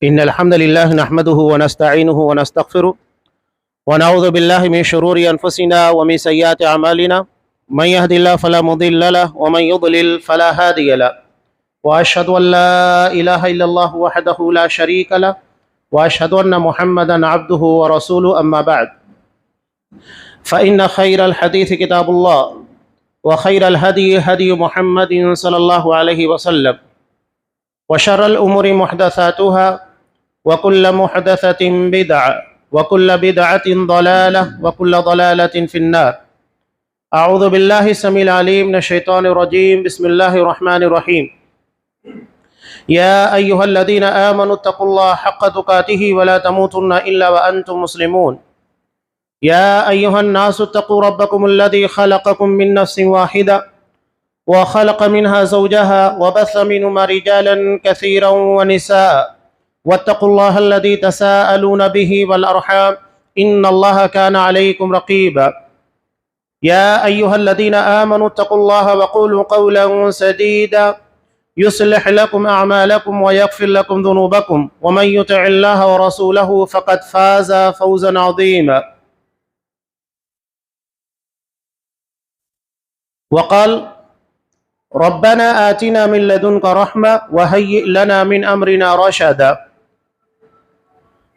إن الحمد لله نحمده ونستعينه ونستغفره ونعوذ بالله من شرور أنفسنا ومن سيئات أعمالنا من يهد الله فلا مضل له ومن يضلل فلا هادي له وأشهد أن لا إله إلا الله وحده لا شريك له وأشهد أن محمدا عبده ورسوله أما بعد فإن خير الحديث كتاب الله وخير الهدي هدي محمد صلى الله عليه وسلم وشر الأمور محدثاتها وكل محدثة بدعة وكل بدعة ضلالة وكل ضلالة في النار. أعوذ بالله السميع العليم من الشيطان الرجيم. بسم الله الرحمن الرحيم. يا أيها الذين آمنوا اتقوا الله حق تقاته ولا تموتن إلا وأنتم مسلمون. يا أيها الناس اتقوا ربكم الذي خلقكم من نفس واحدة وخلق منها زوجها وبث منهما رجالا كثيرا ونساء واتقوا الله الذي تساءلون به والأرحام إن الله كان عليكم رقيبا. يا أيها الذين آمنوا اتقوا الله وقولوا قولا سديدا يصلح لكم أعمالكم ويغفر لكم ذنوبكم ومن يطع الله ورسوله فقد فاز فوزا عظيما. وقال ربنا آتنا من لدنك رحمة وهيئ لنا من أمرنا رشدا.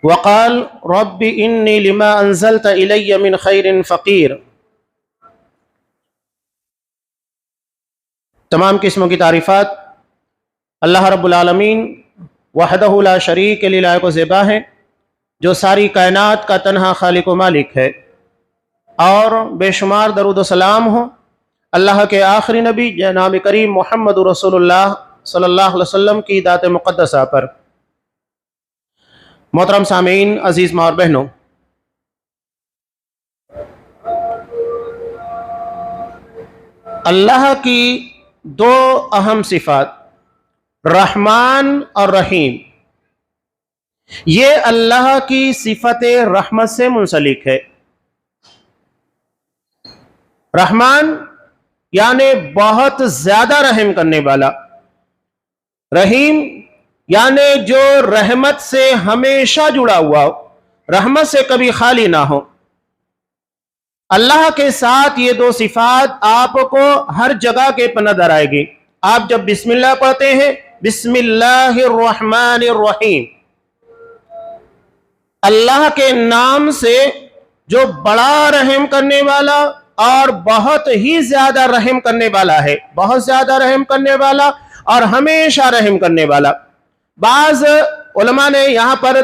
وقال رب إني لما أنزلت إلي من خير فقير. تمام قسموں کی تعریفات اللہ رب العالمین وحدہ لا شریک له لائق و زیبا ہے، جو ساری کائنات کا تنہا خالق و مالک ہے، اور بے شمار درود و سلام ہو اللہ کے آخری نبی جناب کریم محمد رسول اللہ صلی اللہ علیہ وسلم کی ذات مقدسہ پر۔ محترم سامعین، عزیز ماں اور بہنوں، اللہ کی دو اہم صفات رحمان اور رحیم، یہ اللہ کی صفت رحمت سے منسلک ہے۔ رحمان یعنی بہت زیادہ رحم کرنے والا، رحیم یعنی جو رحمت سے ہمیشہ جڑا ہوا ہو، رحمت سے کبھی خالی نہ ہو۔ اللہ کے ساتھ یہ دو صفات آپ کو ہر جگہ کے پر نظر آئے گی۔ آپ جب بسم اللہ پڑھتے ہیں، بسم اللہ الرحمن الرحیم، اللہ کے نام سے جو بڑا رحم کرنے والا اور بہت ہی زیادہ رحم کرنے والا ہے، بہت زیادہ رحم کرنے والا اور ہمیشہ رحم کرنے والا۔ بعض علماء نے یہاں پر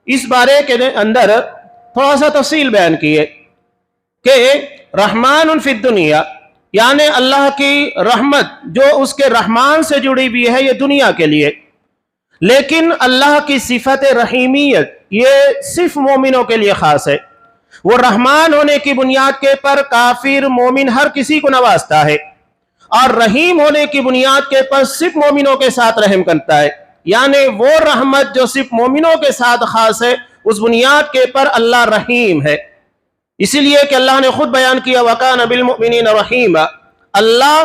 اس بارے کے اندر تھوڑا سا تفصیل بیان کی ہے کہ رحمان فی الدنیا یعنی اللہ کی رحمت جو اس کے رحمان سے جڑی ہوئی ہے، یہ دنیا کے لیے، لیکن اللہ کی صفت رحیمیت یہ صرف مومنوں کے لیے خاص ہے۔ وہ رحمان ہونے کی بنیاد کے پر کافر مومن ہر کسی کو نوازتا ہے، اور رحیم ہونے کی بنیاد کے پر صرف مومنوں کے ساتھ رحم کرتا ہے، یعنی وہ رحمت جو صرف مومنوں کے ساتھ خاص ہے، اس بنیاد کے پر اللہ رحیم ہے۔ اسی لیے کہ اللہ نے خود بیان کیا وَكَانَ بِالْمُؤْمِنِينَ رَحِيمًا، اللہ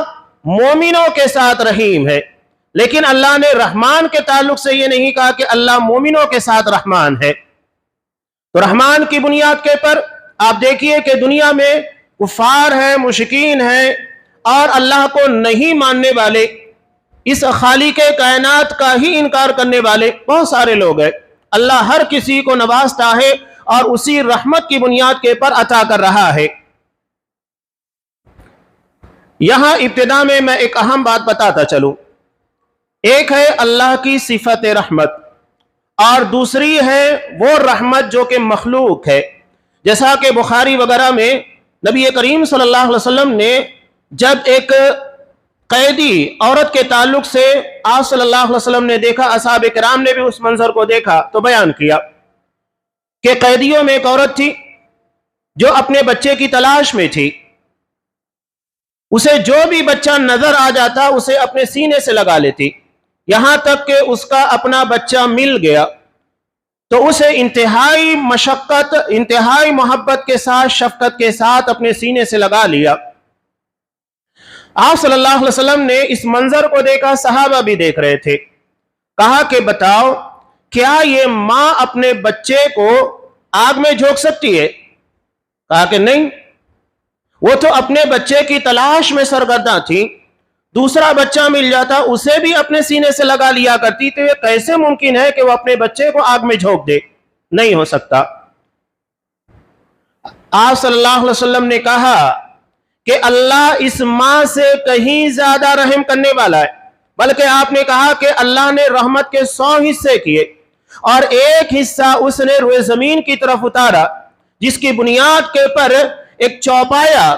مومنوں کے ساتھ رحیم ہے، لیکن اللہ نے رحمان کے تعلق سے یہ نہیں کہا کہ اللہ مومنوں کے ساتھ رحمان ہے۔ تو رحمان کی بنیاد کے پر آپ دیکھیے کہ دنیا میں کفار ہیں، مشرکین ہیں، اور اللہ کو نہیں ماننے والے، اس خالق کائنات کا ہی انکار کرنے والے بہت سارے لوگ ہیں۔ اللہ ہر کسی کو نوازتا ہے اور اسی رحمت کی بنیاد کے پر عطا کر رہا ہے۔ یہاں ابتدا میں ایک اہم بات بتاتا چلوں۔ ایک ہے اللہ کی صفت رحمت، اور دوسری ہے وہ رحمت جو کہ مخلوق ہے۔ جیسا کہ بخاری وغیرہ میں نبی کریم صلی اللہ علیہ وسلم نے جب ایک قیدی عورت کے تعلق سے آپ صلی اللہ علیہ وسلم نے دیکھا، اصحاب کرام نے بھی اس منظر کو دیکھا تو بیان کیا کہ قیدیوں میں ایک عورت تھی جو اپنے بچے کی تلاش میں تھی، اسے جو بھی بچہ نظر آ جاتا اسے اپنے سینے سے لگا لیتی، یہاں تک کہ اس کا اپنا بچہ مل گیا تو اسے انتہائی مشقت، انتہائی محبت کے ساتھ، شفقت کے ساتھ اپنے سینے سے لگا لیا۔ آپ صلی اللہ علیہ وسلم نے اس منظر کو دیکھا، صحابہ بھی دیکھ رہے تھے، کہا کہ بتاؤ کیا یہ ماں اپنے بچے کو آگ میں جھونک سکتی ہے؟ کہا کہ نہیں، وہ تو اپنے بچے کی تلاش میں سرگرداں تھی، دوسرا بچہ مل جاتا اسے بھی اپنے سینے سے لگا لیا کرتی، تو یہ کیسے ممکن ہے کہ وہ اپنے بچے کو آگ میں جھونک دے؟ نہیں ہو سکتا۔ آپ صلی اللہ علیہ وسلم نے کہا کہ اللہ اس ماں سے کہیں زیادہ رحم کرنے والا ہے، بلکہ آپ نے کہا کہ اللہ نے رحمت کے 100 حصے کیے اور ایک حصہ اس نے روئے زمین کی طرف اتارا، جس کی بنیاد کے پر ایک چوپایا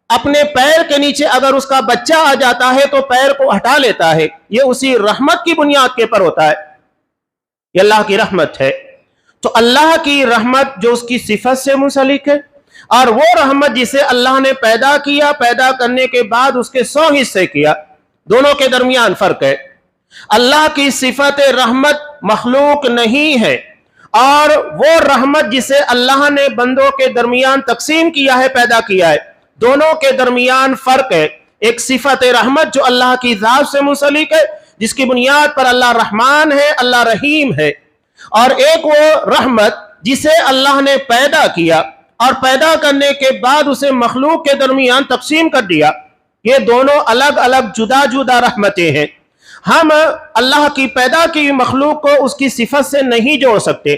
اپنے پیر کے نیچے اگر اس کا بچہ آ جاتا ہے تو پیر کو ہٹا لیتا ہے، یہ اسی رحمت کی بنیاد کے پر ہوتا ہے، یہ اللہ کی رحمت ہے۔ تو اللہ کی رحمت جو اس کی صفت سے منسلک ہے، اور وہ رحمت جسے اللہ نے پیدا کیا، پیدا کرنے کے بعد اس کے 100 حصے کیا، دونوں کے درمیان فرق ہے۔ اللہ کی صفت رحمت مخلوق نہیں ہے، اور وہ رحمت جسے اللہ نے بندوں کے درمیان تقسیم کیا ہے، پیدا کیا ہے، دونوں کے درمیان فرق ہے۔ ایک صفت رحمت جو اللہ کی ذات سے منسلک ہے، جس کی بنیاد پر اللہ رحمان ہے، اللہ رحیم ہے، اور ایک وہ رحمت جسے اللہ نے پیدا کیا اور پیدا کرنے کے بعد اسے مخلوق کے درمیان تقسیم کر دیا۔ یہ دونوں الگ الگ جدا جدا رحمتیں ہیں۔ ہم اللہ کی پیدا کی مخلوق کو اس کی صفت سے نہیں جوڑ سکتے،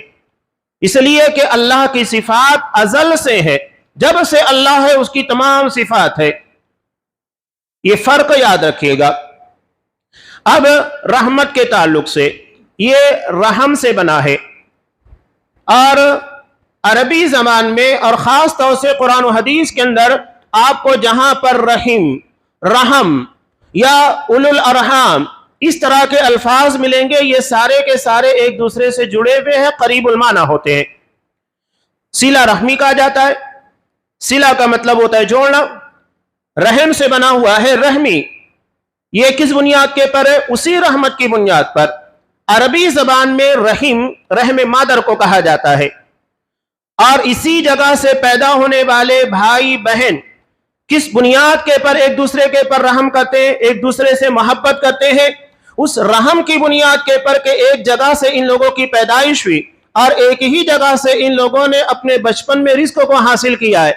اس لیے کہ اللہ کی صفات ازل سے ہے، جب سے اللہ ہے اس کی تمام صفات ہے، یہ فرق یاد رکھیے گا۔ اب رحمت کے تعلق سے، یہ رحم سے بنا ہے، اور عربی زبان میں اور خاص طور سے قرآن و حدیث کے اندر آپ کو جہاں پر رحیم، رحم یا اولو الارحام اس طرح کے الفاظ ملیں گے، یہ سارے کے سارے ایک دوسرے سے جڑے ہوئے ہیں، قریب المعنی ہوتے ہیں۔ صلہ رحمی کہا جاتا ہے، صلہ کا مطلب ہوتا ہے جوڑنا، رحم سے بنا ہوا ہے رحمی، یہ کس بنیاد کے پر ہے؟ اسی رحمت کی بنیاد پر۔ عربی زبان میں رحم، رحم مادر کو کہا جاتا ہے، اور اسی جگہ سے پیدا ہونے والے بھائی بہن کس بنیاد کے پر ایک دوسرے کے پر رحم کرتے ہیں، ایک دوسرے سے محبت کرتے ہیں؟ اس رحم کی بنیاد کے پر کہ ایک جگہ سے ان لوگوں کی پیدائش ہوئی اور ایک ہی جگہ سے ان لوگوں نے اپنے بچپن میں رزق کو حاصل کیا ہے،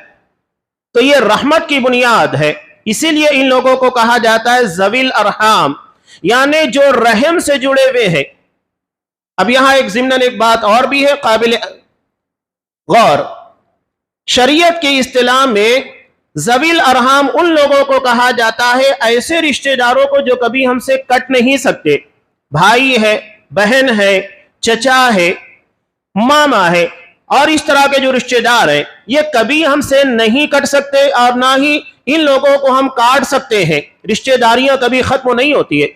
تو یہ رحمت کی بنیاد ہے۔ اسی لیے ان لوگوں کو کہا جاتا ہے ذوی الارحام، یعنی جو رحم سے جڑے ہوئے ہیں۔ اب یہاں ایک ضمناً ایک بات اور بھی ہے قابل غور، شریعت کی اصطلاح میں ذوی الارحام ان لوگوں کو کہا جاتا ہے، ایسے رشتہ داروں کو جو کبھی ہم سے کٹ نہیں سکتے، بھائی ہے، بہن ہے، چچا ہے، ماما ہے، اور اس طرح کے جو رشتہ دار ہیں یہ کبھی ہم سے نہیں کٹ سکتے، اور نہ ہی ان لوگوں کو ہم کاٹ سکتے ہیں۔ رشتہ داریاں کبھی ختم نہیں ہوتی ہے۔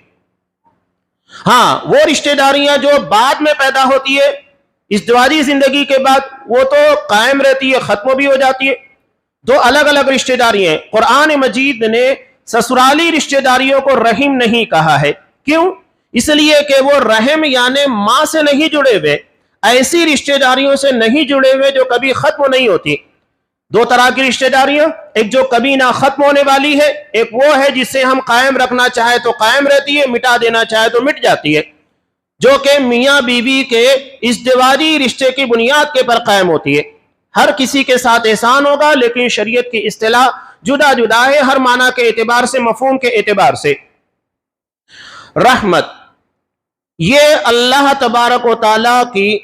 ہاں، وہ رشتہ داریاں جو بعد میں پیدا ہوتی ہے ازدواجی زندگی کے بعد، وہ تو قائم رہتی ہے، ختم بھی ہو جاتی ہے۔ دو الگ الگ رشتہ داری ہیں۔ قرآن مجید نے سسرالی رشتہ داریوں کو رحم نہیں کہا ہے، کیوں؟ اس لیے کہ وہ رحم یعنی ماں سے نہیں جڑے ہوئے، ایسی رشتہ داریوں سے نہیں جڑے ہوئے جو کبھی ختم نہیں ہوتی۔ دو طرح کی رشتہ داریاں، ایک جو کبھی نہ ختم ہونے والی ہے، ایک وہ ہے جسے ہم قائم رکھنا چاہے تو قائم رہتی ہے، مٹا دینا چاہے تو مٹ جاتی ہے، جو کہ میاں بیوی کے ازدواجی رشتے کی بنیاد کے پر قائم ہوتی ہے۔ ہر کسی کے ساتھ احسان ہوگا، لیکن شریعت کی اصطلاح جدا جدا ہے، ہر معنی کے اعتبار سے، مفہوم کے اعتبار سے۔ رحمت یہ اللہ تبارک و تعالیٰ کی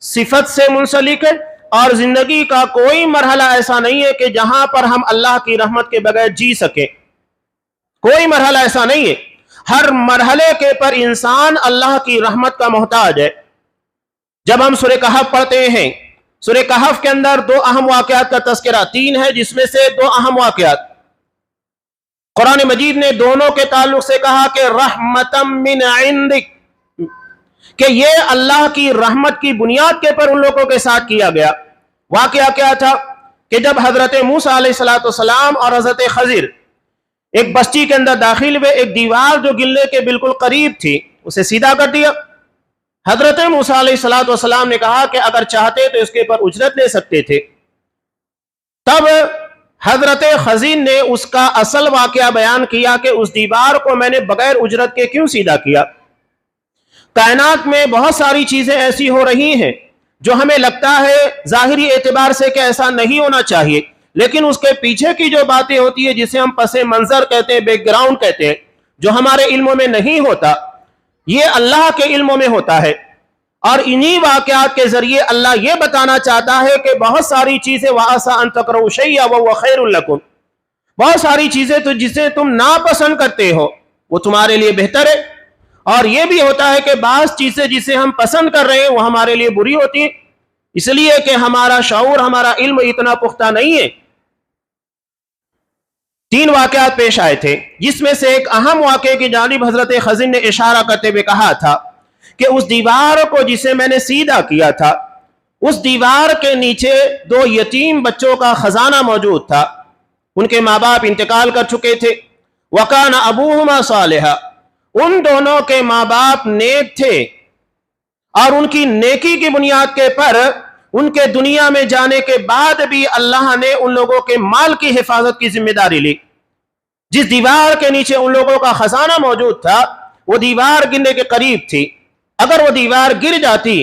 صفت سے منسلک ہے، اور زندگی کا کوئی مرحلہ ایسا نہیں ہے کہ جہاں پر ہم اللہ کی رحمت کے بغیر جی سکیں، کوئی مرحلہ ایسا نہیں ہے۔ ہر مرحلے کے پر انسان اللہ کی رحمت کا محتاج ہے۔ جب ہم سورہ کہف پڑھتے ہیں، سورہ کہف کے اندر 2 اہم واقعات کا تذکرہ، 3 ہے جس میں سے 2 اہم واقعات قرآن مجید نے دونوں کے تعلق سے کہا کہ رحمتم من عندک، کہ یہ اللہ کی رحمت کی بنیاد کے پر ان لوگوں کے ساتھ کیا گیا۔ واقعہ کیا تھا کہ جب حضرت موسیٰ علیہ السلام اور حضرت خضر ایک بستی کے اندر داخل ہوئے، ایک دیوار جو گلنے کے بالکل قریب تھی اسے سیدھا کر دیا۔ حضرت موسیٰ علیہ السلام نے کہا کہ اگر چاہتے تو اس کے پر اجرت لے سکتے تھے۔ تب حضرت خضر نے اس کا اصل واقعہ بیان کیا کہ اس دیوار کو میں نے بغیر اجرت کے کیوں سیدھا کیا۔ کائنات میں بہت ساری چیزیں ایسی ہو رہی ہیں جو ہمیں لگتا ہے ظاہری اعتبار سے کہ ایسا نہیں ہونا چاہیے، لیکن اس کے پیچھے کی جو باتیں ہوتی ہے جسے ہم پس منظر کہتے ہیں، بیک گراؤنڈ کہتے ہیں، جو ہمارے علموں میں نہیں ہوتا، یہ اللہ کے علموں میں ہوتا ہے۔ اور انہی واقعات کے ذریعے اللہ یہ بتانا چاہتا ہے کہ بہت ساری چیزیں وَعَسَىٰ أَن تَكْرَهُوا شَيْئًا وَهُوَ خَيْرٌ لَكُمْ، بہت ساری چیزیں تو جسے تم ناپسند کرتے ہو وہ تمہارے لیے بہتر ہے، اور یہ بھی ہوتا ہے کہ بعض چیزیں جسے ہم پسند کر رہے ہیں وہ ہمارے لیے بری ہوتی ہیں، اس لیے کہ ہمارا شعور، ہمارا علم اتنا پختہ نہیں ہے۔ 3 واقعات پیش آئے تھے، جس میں سے ایک اہم واقعے کی جانب حضرت خضر نے اشارہ کرتے ہوئے کہا تھا کہ اس دیوار کو جسے میں نے سیدھا کیا تھا، اس دیوار کے نیچے 2 یتیم بچوں کا خزانہ موجود تھا۔ ان کے ماں باپ انتقال کر چکے تھے۔ وَكَانَ أَبُوهُمَا صَالِحًا، ان دونوں کے ماں باپ نیک تھے، اور ان کی نیکی کی بنیاد کے پر ان کے دنیا میں جانے کے بعد بھی اللہ نے ان لوگوں کے مال کی حفاظت کی ذمہ داری لی۔ جس دیوار کے نیچے ان لوگوں کا خزانہ موجود تھا وہ دیوار گرنے کے قریب تھی، اگر وہ دیوار گر جاتی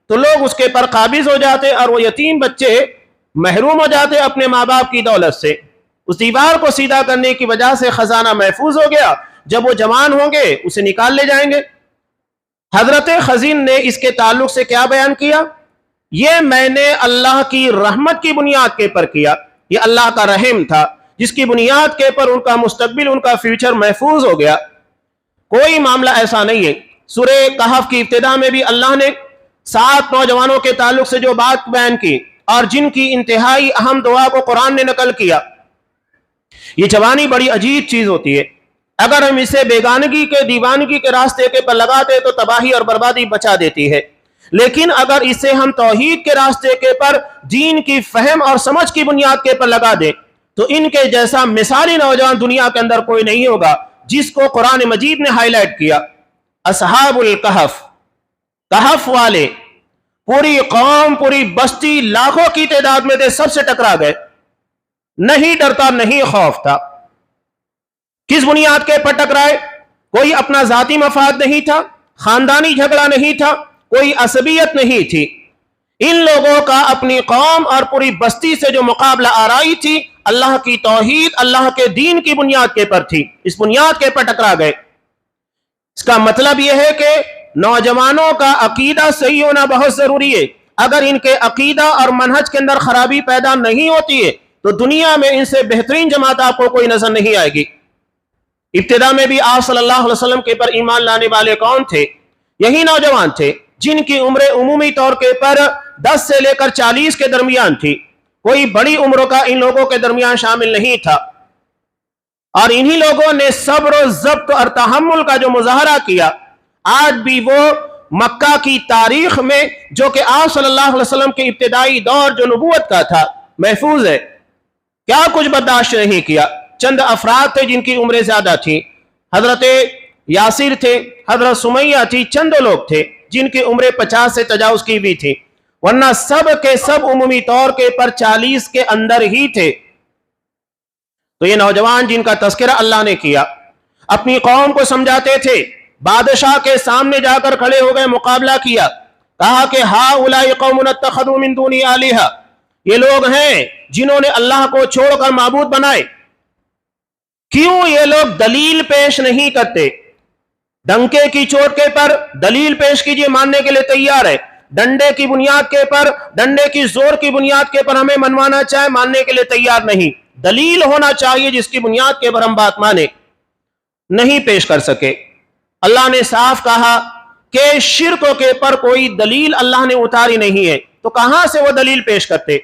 تو لوگ اس کے پر قابض ہو جاتے اور وہ یتیم بچے محروم ہو جاتے اپنے ماں باپ کی دولت سے۔ اس دیوار کو سیدھا کرنے کی وجہ سے خزانہ محفوظ ہو گیا، جب وہ جوان ہوں گے اسے نکال لے جائیں گے۔ حضرت خضر نے اس کے تعلق سے کیا بیان کیا؟ یہ میں نے اللہ کی رحمت کی بنیاد کے پر کیا، یہ اللہ کا رحم تھا جس کی بنیاد کے پر ان کا مستقبل، ان کا فیوچر محفوظ ہو گیا۔ کوئی معاملہ ایسا نہیں ہے۔ سورہ کہف کی ابتدا میں بھی اللہ نے 7 نوجوانوں کے تعلق سے جو بات بیان کی اور جن کی انتہائی اہم دعا کو قرآن نے نقل کیا۔ یہ جوانی بڑی عجیب چیز ہوتی ہے، اگر ہم اسے بیگانگی کے، دیوانگی کے راستے کے پر لگاتے تو تباہی اور بربادی بچا دیتی ہے، لیکن اگر اسے ہم توحید کے راستے کے پر، دین کی فہم اور سمجھ کی بنیاد کے پر لگا دیں تو ان کے جیسا مثالی نوجوان دنیا کے اندر کوئی نہیں ہوگا، جس کو قرآن مجید نے ہائی لائٹ کیا۔ اصحاب الکہف، کہف والے، پوری قوم، پوری بستی، لاکھوں کی تعداد میں تھے، سب سے ٹکرا گئے، نہیں ڈرتا، نہیں خوف تھا۔ کس بنیاد کے پر ٹکرائے؟ کوئی اپنا ذاتی مفاد نہیں تھا، خاندانی جھگڑا نہیں تھا، کوئی عصبیت نہیں تھی۔ ان لوگوں کا اپنی قوم اور پوری بستی سے جو مقابلہ آرائی تھی، اللہ کی توحید، اللہ کے دین کی بنیاد کے پر تھی، اس بنیاد کے پر ٹکرا گئے۔ اس کا مطلب یہ ہے کہ نوجوانوں کا عقیدہ صحیح ہونا بہت ضروری ہے۔ اگر ان کے عقیدہ اور منہج کے اندر خرابی پیدا نہیں ہوتی ہے تو دنیا میں ان سے بہترین جماعت آپ کو کوئی نظر نہیں آئے گی۔ ابتدا میں بھی آپ صلی اللہ علیہ وسلم کے پر ایمان لانے والے کون تھے؟ یہی نوجوان تھے جن کی عمر عمومی طور کے پر 10 سے لے کر 40 کے درمیان تھی، کوئی بڑی عمروں کا ان لوگوں کے درمیان شامل نہیں تھا، اور انہی لوگوں نے صبر و ضبط اور تحمل کا جو مظاہرہ کیا، آج بھی وہ مکہ کی تاریخ میں جو کہ آپ صلی اللہ علیہ وسلم کے ابتدائی دور جو نبوت کا تھا محفوظ ہے۔ کیا کچھ برداشت نہیں کیا؟ چند افراد تھے جن کی عمریں زیادہ تھیں، حضرت یاسر تھے، حضرت سمیہ تھی، چند لوگ تھے جن کی عمریں 50 سے تجاوز کی بھی تھی، ورنہ سب کے سب عمومی طور کے پر 40 کے اندر ہی تھے۔ تو یہ نوجوان جن کا تذکرہ اللہ نے کیا، اپنی قوم کو سمجھاتے تھے، بادشاہ کے سامنے جا کر کھڑے ہو گئے، مقابلہ کیا، کہا کہ ہؤلاء قوم اتخذوا من دونی آلہۃ، یہ لوگ ہیں جنہوں نے اللہ کو چھوڑ کر معبود بنائے۔ کیوں یہ لوگ دلیل پیش نہیں کرتے؟ ڈنکے کی چوٹ کے پر دلیل پیش کیجئے، ماننے کے لیے تیار ہے۔ ڈنڈے کی بنیاد کے پر، ڈنڈے کی زور کی بنیاد کے پر ہمیں منوانا چاہے، ماننے کے لیے تیار نہیں۔ دلیل ہونا چاہیے جس کی بنیاد کے پر ہم بات مانے، نہیں پیش کر سکے۔ اللہ نے صاف کہا کہ شرک کے پر کوئی دلیل اللہ نے اتاری نہیں ہے، تو کہاں سے وہ دلیل پیش کرتے؟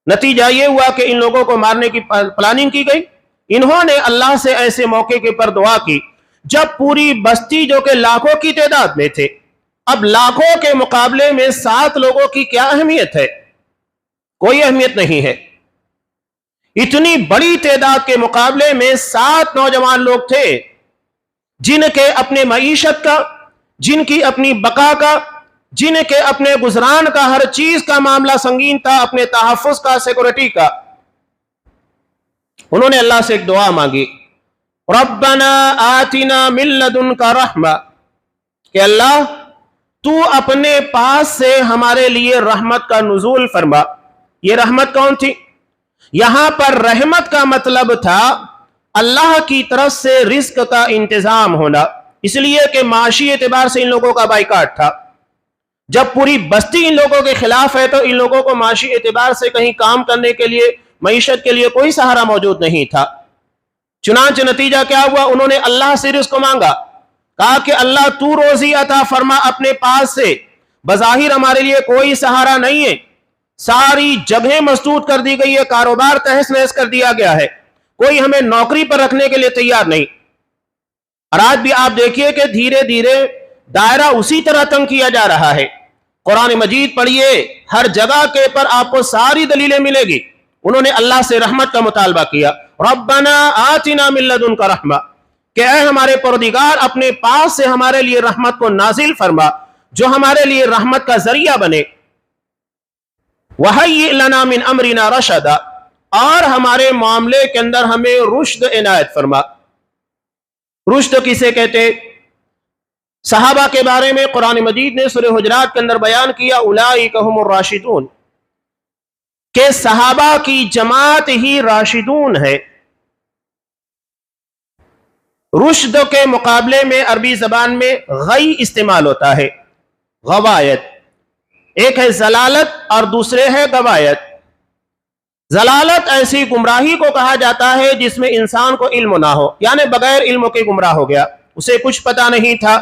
نتیجہ یہ ہوا کہ ان لوگوں کو مارنے کی پلاننگ کی گئی۔ انہوں نے اللہ سے ایسے موقع کے پر دعا کی جب پوری بستی جو کہ لاکھوں کی تعداد میں تھے، اب لاکھوں کے مقابلے میں 7 لوگوں کی کیا اہمیت ہے؟ کوئی اہمیت نہیں ہے۔ اتنی بڑی تعداد کے مقابلے میں 7 نوجوان لوگ تھے جن کے اپنے معیشت کا، جن کی اپنی بقا کا، جن کے اپنے گزران کا، ہر چیز کا معاملہ سنگین تھا، اپنے تحفظ کا، سیکورٹی کا۔ انہوں نے اللہ سے ایک دعا مانگی، ربنا آتنا من لدنک رحمہ، کہ اللہ تو اپنے پاس سے ہمارے لیے رحمت کا نزول فرما. یہ رحمت کون تھی؟ یہاں پر رحمت کا مطلب تھا اللہ کی طرف سے رزق کا انتظام ہونا، اس لیے کہ معاشی اعتبار سے ان لوگوں کا بائیکاٹ تھا. جب پوری بستی ان لوگوں کے خلاف ہے تو ان لوگوں کو معاشی اعتبار سے کہیں کام کرنے کے لیے، معیشت کے لیے کوئی سہارا موجود نہیں تھا. چنانچہ نتیجہ کیا ہوا؟ انہوں نے اللہ سے رزق مانگا، کہا کہ اللہ تو روزی عطا فرما اپنے پاس سے، بظاہر ہمارے لیے کوئی سہارا نہیں ہے، ساری جگہیں مسدود کر دی گئی ہے، کاروبار تہس نہس کر دیا گیا ہے، کوئی ہمیں نوکری پر رکھنے کے لیے تیار نہیں. اور آج بھی آپ دیکھیے کہ دھیرے دھیرے دائرہ اسی طرح تنگ کیا جا رہا ہے. قرآن مجید پڑھیے، ہر جگہ کے پر آپ کو ساری دلیلیں ملے گی. انہوں نے اللہ سے رحمت کا مطالبہ کیا، ربنا آتنا من لدنک رحمہ، کہ اے ہمارے پروردگار اپنے پاس سے ہمارے لیے رحمت کو نازل فرما جو ہمارے لیے رحمت کا ذریعہ بنے. وَهَيِّئْ لَنَا مِنْ أَمْرِنَا رَشَدًا، اور ہمارے معاملے کے اندر ہمیں رشد عنایت فرما. رشد کسے کہتے؟ صحابہ کے بارے میں قرآن مجید نے سورہ حجرات کے اندر بیان کیا، اولئک هم الراشدون، کہ صحابہ کی جماعت ہی راشدون ہے. رشد کے مقابلے میں عربی زبان میں غی استعمال ہوتا ہے، غوایت. ایک ہے ضلالت اور دوسرے ہے غوایت. ضلالت ایسی گمراہی کو کہا جاتا ہے جس میں انسان کو علم نہ ہو، یعنی بغیر علم کے گمراہ ہو گیا، اسے کچھ پتا نہیں تھا،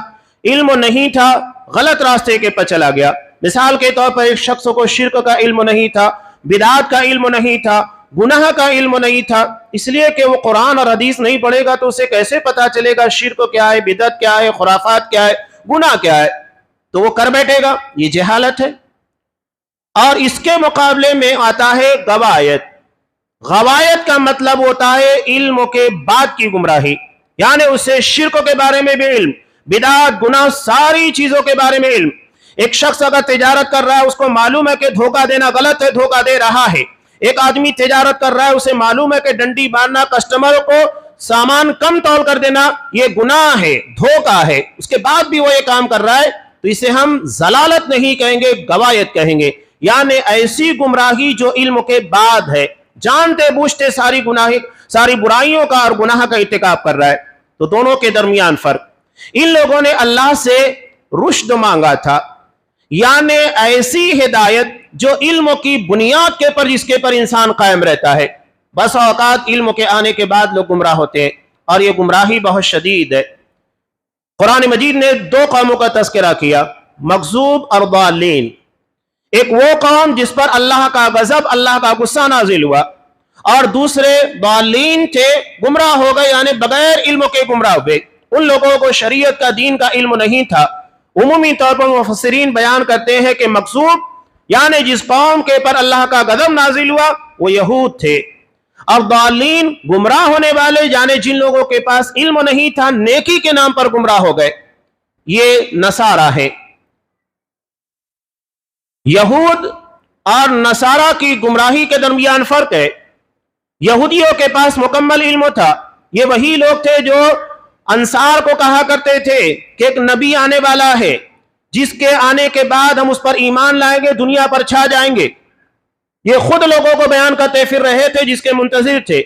علم نہیں تھا، غلط راستے کے پر چلا گیا. مثال کے طور پر ایک شخص کو شرک کا علم نہیں تھا، بدعات کا علم نہیں تھا، گناہ کا علم نہیں تھا، اس لیے کہ وہ قرآن اور حدیث نہیں پڑھے گا تو اسے کیسے پتا چلے گا شرک کیا ہے، بدعت کیا ہے، خرافات کیا ہے، گناہ کیا ہے، تو وہ کر بیٹھے گا. یہ جہالت ہے. اور اس کے مقابلے میں آتا ہے غوایت. غوایت کا مطلب ہوتا ہے علم کے بعد کی گمراہی، یعنی اسے شرک کے بارے میں بھی علم، بدعات، گناہ، ساری چیزوں کے بارے میں علم. ایک شخص اگر تجارت کر رہا ہے، اس کو معلوم ہے کہ دھوکہ دینا غلط ہے، دھوکہ دے رہا ہے. ایک آدمی تجارت کر رہا ہے، اسے معلوم ہے کہ ڈنڈی باندھنا، کسٹمر کو سامان کم تول کر دینا یہ گناہ ہے، دھوکہ ہے، اس کے بعد بھی وہ یہ کام کر رہا ہے، تو اسے ہم ضلالت نہیں کہیں گے، غوایت کہیں گے. یعنی ایسی گمراہی جو علم کے بعد ہے، جانتے بوجھتے ساری برائیوں کا اور گناہ کا ارتکاب کر رہا ہے. تو دونوں کے درمیان فرق. ان لوگوں نے اللہ سے رشد مانگا تھا، یعنی ایسی ہدایت جو علم کی بنیاد کے پر، جس کے پر انسان قائم رہتا ہے. بس اوقات علم کے آنے کے بعد لوگ گمراہ ہوتے ہیں اور یہ گمراہی بہت شدید ہے. قرآن مجید نے دو قوموں کا تذکرہ کیا، مغضوب اور ضالین. ایک وہ قوم جس پر اللہ کا غضب، اللہ کا غصہ نازل ہوا، اور دوسرے ضالین تھے، گمراہ ہو گئے، یعنی بغیر علم کے گمراہ ہوئے. ان لوگوں کو شریعت کا، دین کا علم نہیں تھا. عمومی طور پر مفسرین بیان کرتے ہیں کہ مغضوب یعنی جس قوم کے پر اللہ کا غضب نازل ہوا وہ یہود تھے، اور ضالین گمراہ ہونے والے یعنی جن لوگوں کے پاس علم نہیں تھا، نیکی کے نام پر گمراہ ہو گئے، یہ نصارہ ہے. یہود اور نصارہ کی گمراہی کے درمیان فرق ہے. یہودیوں کے پاس مکمل علم تھا. یہ وہی لوگ تھے جو انصار کو کہا کرتے تھے کہ ایک نبی آنے والا ہے جس کے آنے کے بعد ہم اس پر ایمان لائیں گے، دنیا پر چھا جائیں گے. یہ خود لوگوں کو بیان کرتے پھر رہے تھے جس کے منتظر تھے.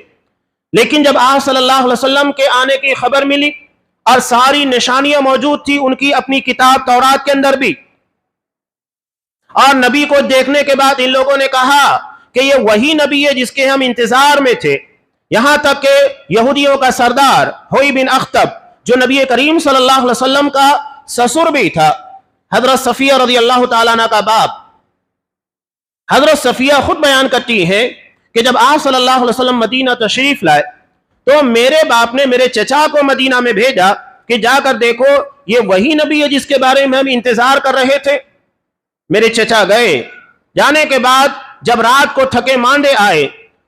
لیکن جب آپ صلی اللہ علیہ وسلم کے آنے کی خبر ملی اور ساری نشانیاں موجود تھی ان کی اپنی کتاب تورات کے اندر بھی، اور نبی کو دیکھنے کے بعد ان لوگوں نے کہا کہ یہ وہی نبی ہے جس کے ہم انتظار میں تھے. یہاں تک کہ یہودیوں کا سردار ہوئی بن اخطب جو نبی کریم صلی اللہ علیہ وسلم کا سسر بھی تھا، حضرت صفیہ رضی اللہ تعالیٰ عنہ کا باپ، حضرت صفیہ خود بیان کرتی ہیں کہ جب آپ صلی اللہ علیہ وسلم مدینہ تشریف لائے تو میرے باپ نے میرے چچا کو مدینہ میں بھیجا کہ جا کر دیکھو یہ وہی نبی ہے جس کے بارے میں ہم انتظار کر رہے تھے. میرے چچا گئے. جانے کے بعد جب رات کو تھکے ماندے آئے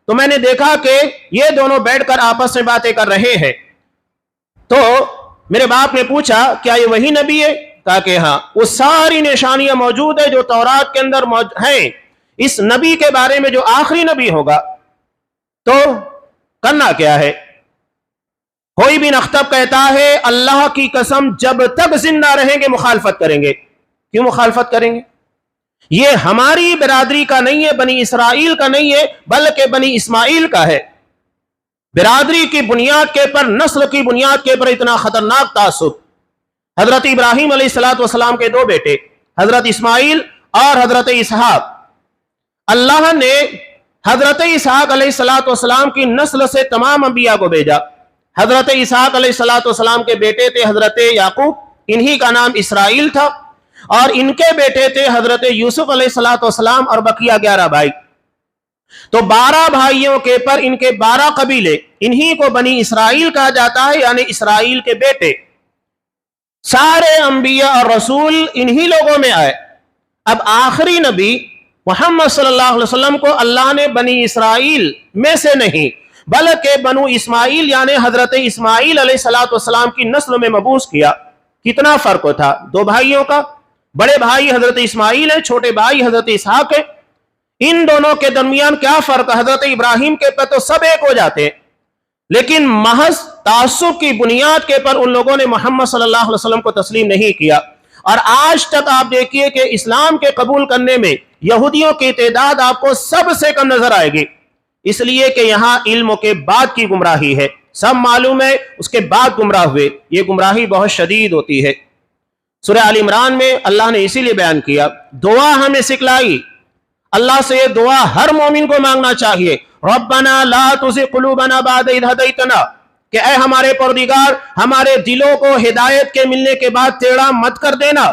تو میں نے دیکھا کہ یہ دونوں بیٹھ کر آپس میں باتیں کر رہے ہیں. تو میرے باپ نے پوچھا کیا یہ وہی نبی ہے؟ کہا کہ ہاں. وہ ساری نشانیاں موجود ہیں جو تورات کے اندر ہیں اس نبی کے بارے میں جو آخری نبی ہوگا. تو کرنا کیا ہے؟ ہوئی بن اخطب کہتا ہے اللہ کی قسم جب تک زندہ رہیں گے مخالفت کریں گے. کیوں مخالفت کریں گے؟ یہ ہماری برادری کا نہیں ہے، بنی اسرائیل کا نہیں ہے، بلکہ بنی اسماعیل کا ہے۔ برادری کی بنیاد کے پر، نسل کی بنیاد کے پر اتنا خطرناک تعصب۔ حضرت ابراہیم علیہ السلام کے دو بیٹے، حضرت اسماعیل اور حضرت اسحاق، اللہ نے حضرت اسحاق علیہ السلام کی نسل سے تمام انبیاء کو بھیجا۔ حضرت اسحاق علیہ السلام کے بیٹے تھے حضرت یعقوب، انہی کا نام اسرائیل تھا، اور ان کے بیٹے تھے حضرت یوسف علیہ السلام اور بقیہ 11 بھائی۔ تو 12 بھائیوں کے پر ان کے 12 قبیلے، انہی کو بنی اسرائیل کہا جاتا ہے، یعنی اسرائیل کے بیٹے۔ سارے انبیاء اور رسول انہی لوگوں میں آئے۔ اب آخری نبی محمد صلی اللہ علیہ وسلم کو اللہ نے بنی اسرائیل میں سے نہیں بلکہ بنو اسماعیل یعنی حضرت اسماعیل علیہ السلام کی نسل میں مبعوث کیا۔ کتنا فرق تھا دو بھائیوں کا؟ بڑے بھائی حضرت اسماعیل ہیں، چھوٹے بھائی حضرت اسحاق ہیں۔ ان دونوں کے درمیان کیا فرق ہے؟ حضرت ابراہیم کے پر تو سب ایک ہو جاتے ہیں، لیکن محض تعصب کی بنیاد کے پر ان لوگوں نے محمد صلی اللہ علیہ وسلم کو تسلیم نہیں کیا۔ اور آج تک آپ دیکھیے کہ اسلام کے قبول کرنے میں یہودیوں کی تعداد آپ کو سب سے کم نظر آئے گی، اس لیے کہ یہاں علم کے بعد کی گمراہی ہے، سب معلوم ہے، اس کے بعد گمراہ ہوئے۔ یہ گمراہی بہت شدید ہوتی ہے۔ سورہ آل عمران میں اللہ نے اسی لیے بیان کیا، دعا ہمیں سکھلائی۔ اللہ سے یہ دعا ہر مومن کو مانگنا چاہیے، ربنا لا تزغ قلوبنا بعد اذ ہدیتنا، کہ اے ہمارے پروردگار ہمارے دلوں کو ہدایت کے ملنے کے بعد ٹیڑھا مت کر دینا۔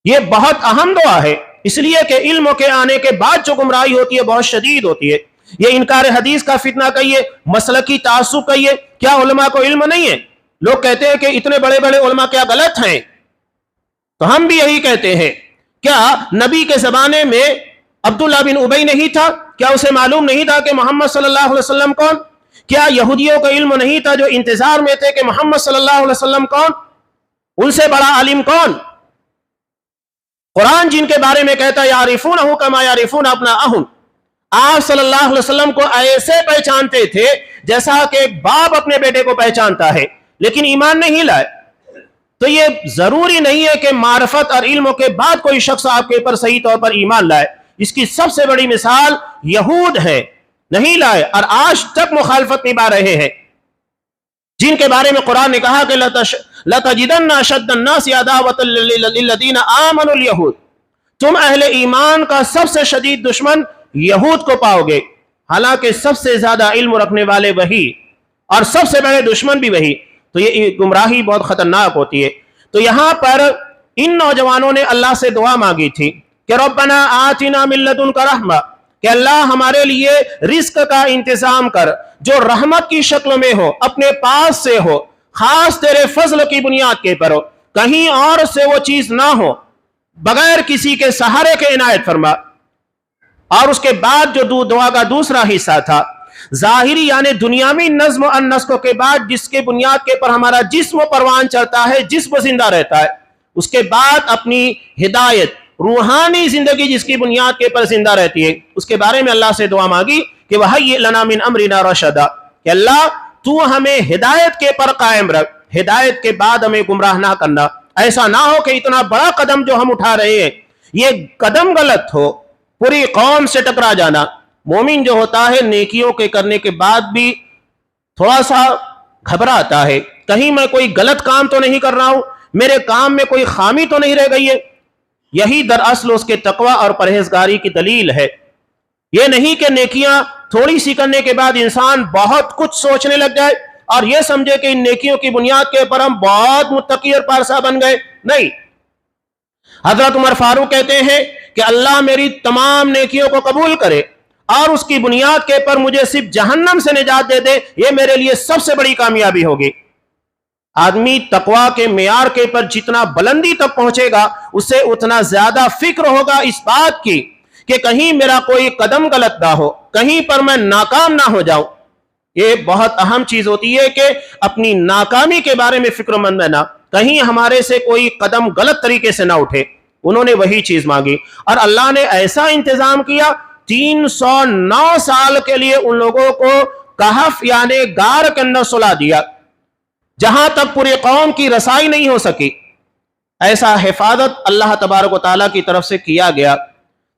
یہ بہت اہم دعا ہے، اس لیے کہ علم کے آنے کے بعد جو گمراہی ہوتی ہے بہت شدید ہوتی ہے۔ یہ انکار حدیث کا فتنہ کہیے، مسلکی تعصب کہیے، کیا علماء کو علم نہیں ہے؟ لوگ کہتے ہیں کہ اتنے بڑے بڑے علماء کیا غلط ہیں؟ تو ہم بھی یہی کہتے ہیں، کیا نبی کے زمانے میں عبداللہ بن ابی نہیں تھا؟ کیا اسے معلوم نہیں تھا کہ محمد صلی اللہ علیہ وسلم کون؟ کیا یہودیوں کا علم نہیں تھا جو انتظار میں تھے کہ محمد صلی اللہ علیہ وسلم کون؟ ان سے بڑا عالم کون؟ قرآن جن کے بارے میں کہتا ہے یعرفونہ کما یعرفون ابناءہم، آپ صلی اللہ علیہ وسلم کو ایسے پہچانتے تھے جیسا کہ ایک باپ اپنے بیٹے کو پہچانتا ہے، لیکن ایمان نہیں لائے۔ تو یہ ضروری نہیں ہے کہ معرفت اور علم کے بعد کوئی شخص آپ کے اوپر صحیح طور پر ایمان لائے۔ اس کی سب سے بڑی مثال یہود ہے، نہیں لائے اور آج تک مخالفت نبھا رہے ہیں، جن کے بارے میں قرآن نے کہا کہ لَتَجِدَنَّ أَشَدَّ النَّاسِ عَدَاوَةً لِلَّذِينَ آمَنُوا الْيَهُودَ، تم اہل ایمان کا سب سے شدید دشمن یہود کو پاؤ گے، حالانکہ سب سے زیادہ علم رکھنے والے وہی اور سب سے بڑے دشمن بھی وہی۔ تو یہ گمراہی بہت خطرناک ہوتی ہے۔ تو یہاں پر ان نوجوانوں نے اللہ سے دعا مانگی تھی کہ ربنا آتنا من لدنک رحمہ، کہ اللہ ہمارے لیے رزق کا انتظام کر جو رحمت کی شکل میں ہو، اپنے پاس سے ہو، خاص تیرے فضل کی بنیاد کے پر ہو، کہیں اور سے وہ چیز نہ ہو، بغیر کسی کے سہارے کے عنایت فرما۔ اور اس کے بعد جو دعا کا دوسرا حصہ تھا، ظاہری یعنی دنیاوی نظم و نسق کے بعد جس کے بنیاد کے پر ہمارا جسم و پروان چلتا ہے، جسم زندہ رہتا ہے، اس کے بعد اپنی ہدایت روحانی زندگی جس کی بنیاد کے پر زندہ رہتی ہے، اس کے بارے میں اللہ سے دعا مانگی کہ وَهَيِّئْ لَنَا مِنْ أَمْرِنَا رَشَدًا، کہ اللہ تو ہمیں ہدایت کے پر قائم رکھ، ہدایت کے بعد ہمیں گمراہ نہ کرنا۔ ایسا نہ ہو کہ اتنا بڑا قدم جو ہم اٹھا رہے ہیں یہ قدم غلط ہو، پوری قوم سے ٹکرا جانا۔ مومن جو ہوتا ہے نیکیوں کے کرنے کے بعد بھی تھوڑا سا گھبراتا ہے، کہیں میں کوئی غلط کام تو نہیں کر رہا ہوں، میرے کام میں کوئی خامی تو نہیں رہ گئی ہے۔ یہی دراصل اس کے تقوی اور پرہیزگاری کی دلیل ہے۔ یہ نہیں کہ نیکیاں تھوڑی سی کرنے کے بعد انسان بہت کچھ سوچنے لگ جائے اور یہ سمجھے کہ ان نیکیوں کی بنیاد کے پر ہم بہت متقی اور پارسا بن گئے، نہیں۔ حضرت عمر فاروق کہتے ہیں کہ اللہ میری تمام نیکیوں کو قبول کرے اور اس کی بنیاد کے پر مجھے صرف جہنم سے نجات دے دے، یہ میرے لیے سب سے بڑی کامیابی ہوگی۔ آدمی تقوی کے معیار کے پر جتنا بلندی تک پہنچے گا اسے اتنا زیادہ فکر ہوگا اس بات کی کہ کہیں میرا کوئی قدم غلط نہ ہو، کہیں پر میں ناکام نہ ہو جاؤں۔ یہ بہت اہم چیز ہوتی ہے کہ اپنی ناکامی کے بارے میں فکر مند رہنا، کہیں ہمارے سے کوئی قدم غلط طریقے سے نہ اٹھے۔ انہوں نے وہی چیز مانگی اور اللہ نے ایسا انتظام کیا، 309 سال کے لیے ان لوگوں کو کہف یعنی غار کے اندر سلا دیا، جہاں تک پوری قوم کی رسائی نہیں ہو سکی۔ ایسا حفاظت اللہ تبارک و تعالیٰ کی طرف سے کیا گیا.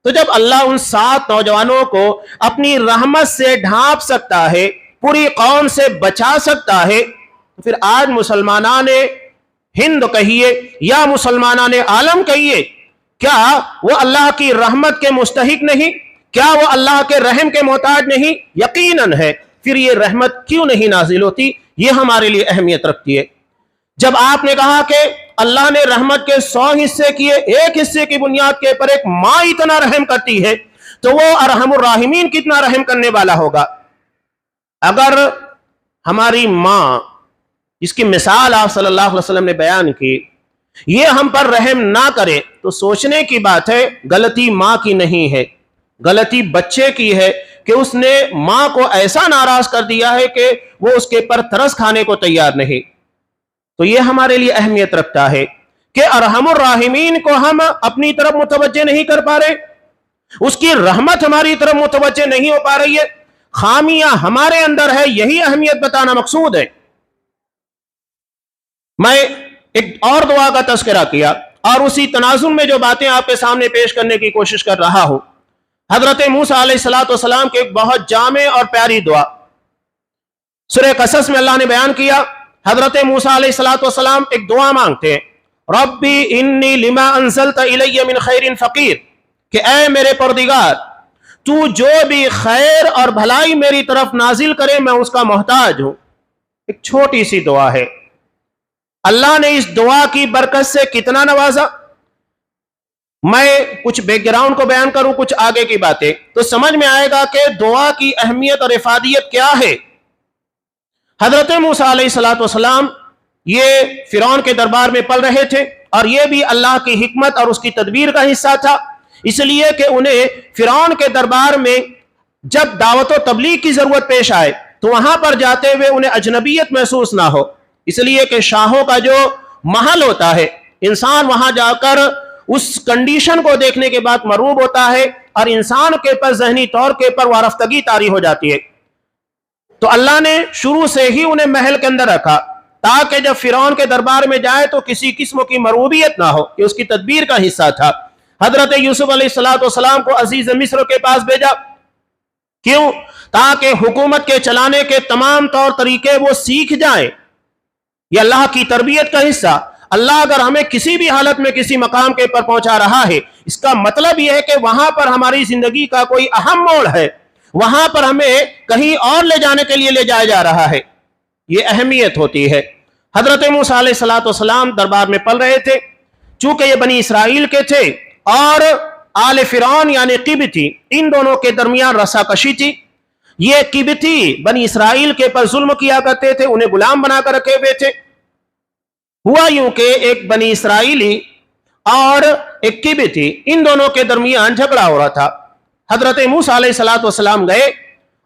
تو جب اللہ ان 7 نوجوانوں کو اپنی رحمت سے ڈھانپ سکتا ہے، پوری قوم سے بچا سکتا ہے، تو پھر آج مسلمانان ہند کہیے یا مسلمانان عالم کہیے، کیا وہ اللہ کی رحمت کے مستحق نہیں؟ کیا وہ اللہ کے رحم کے محتاج نہیں؟ یقیناً ہے. پھر یہ رحمت کیوں نہیں نازل ہوتی؟ یہ ہمارے لیے اہمیت رکھتی ہے. جب آپ نے کہا کہ اللہ نے رحمت کے 100 حصے کیے، ایک حصے کی بنیاد کے پر ایک ماں اتنا رحم کرتی ہے، تو وہ ارحم الراحمین کتنا رحم کرنے والا ہوگا. اگر ہماری ماں، جس کی مثال آپ صلی اللہ علیہ وسلم نے بیان کی، یہ ہم پر رحم نہ کرے تو سوچنے کی بات ہے، غلطی ماں کی نہیں ہے، غلطی بچے کی ہے کہ اس نے ماں کو ایسا ناراض کر دیا ہے کہ وہ اس کے پر ترس کھانے کو تیار نہیں. تو یہ ہمارے لیے اہمیت رکھتا ہے کہ ارحم الراحمین کو ہم اپنی طرف متوجہ نہیں کر پا رہے، اس کی رحمت ہماری طرف متوجہ نہیں ہو پا رہی ہے، خامیاں ہمارے اندر ہے، یہی اہمیت بتانا مقصود ہے. میں ایک اور دعا کا تذکرہ کیا اور اسی تناظم میں جو باتیں آپ کے سامنے پیش کرنے کی کوشش کر رہا ہوں. حضرت موسیٰ علیہ السلام کے ایک بہت جامع اور پیاری دعا سورہ قصص میں اللہ نے بیان کیا. حضرت موسیٰ علیہ السلام ایک دعا مانگتے ہیں، ربی انی لما انزلت الی من خیر فقیر، کہ اے میرے پروردگار، تو جو بھی خیر اور بھلائی میری طرف نازل کرے میں اس کا محتاج ہوں. ایک چھوٹی سی دعا ہے، اللہ نے اس دعا کی برکت سے کتنا نوازا. میں کچھ بیک گراؤنڈ کو بیان کروں، کچھ آگے کی باتیں، تو سمجھ میں آئے گا کہ دعا کی اہمیت اور افادیت کیا ہے. حضرت موسیٰ علیہ السلام یہ فرعون کے دربار میں پل رہے تھے، اور یہ بھی اللہ کی حکمت اور اس کی تدبیر کا حصہ تھا، اس لیے کہ انہیں فرعون کے دربار میں جب دعوت و تبلیغ کی ضرورت پیش آئے تو وہاں پر جاتے ہوئے انہیں اجنبیت محسوس نہ ہو. اس لیے کہ شاہوں کا جو محل ہوتا ہے، انسان وہاں جا کر اس کنڈیشن کو دیکھنے کے بعد مرعوب ہوتا ہے، اور انسان کے پر ذہنی طور کے پر وارفتگی طاری ہو جاتی ہے. تو اللہ نے شروع سے ہی انہیں محل کے اندر رکھا تاکہ جب فرعون کے دربار میں جائے تو کسی قسم کی مرعوبیت نہ ہو، کہ اس کی تدبیر کا حصہ تھا. حضرت یوسف علیہ السلام کو عزیز مصر کے پاس بھیجا، کیوں؟ تاکہ حکومت کے چلانے کے تمام طور طریقے وہ سیکھ جائیں. یہ اللہ کی تربیت کا حصہ. اللہ اگر ہمیں کسی بھی حالت میں کسی مقام کے پر پہنچا رہا ہے، اس کا مطلب یہ ہے کہ وہاں پر ہماری زندگی کا کوئی اہم موڑ ہے، وہاں پر ہمیں کہیں اور لے جانے کے لیے لے جایا جا رہا ہے. یہ اہمیت ہوتی ہے. حضرت موسیٰ علیہ السلام دربار میں پل رہے تھے، چونکہ یہ بنی اسرائیل کے تھے اور آل فرعون یعنی قبطی، ان دونوں کے درمیان رسا کشی تھی. یہ قبطی بنی اسرائیل کے پر ظلم کیا کرتے تھے، انہیں غلام بنا کر رکھے ہوئے تھے. ہوا یوں کہ ایک بنی اسرائیلی اور ایک قبطی، ان دونوں کے درمیان جھگڑا ہو رہا تھا. حضرت موسیٰ علیہ السلام گئے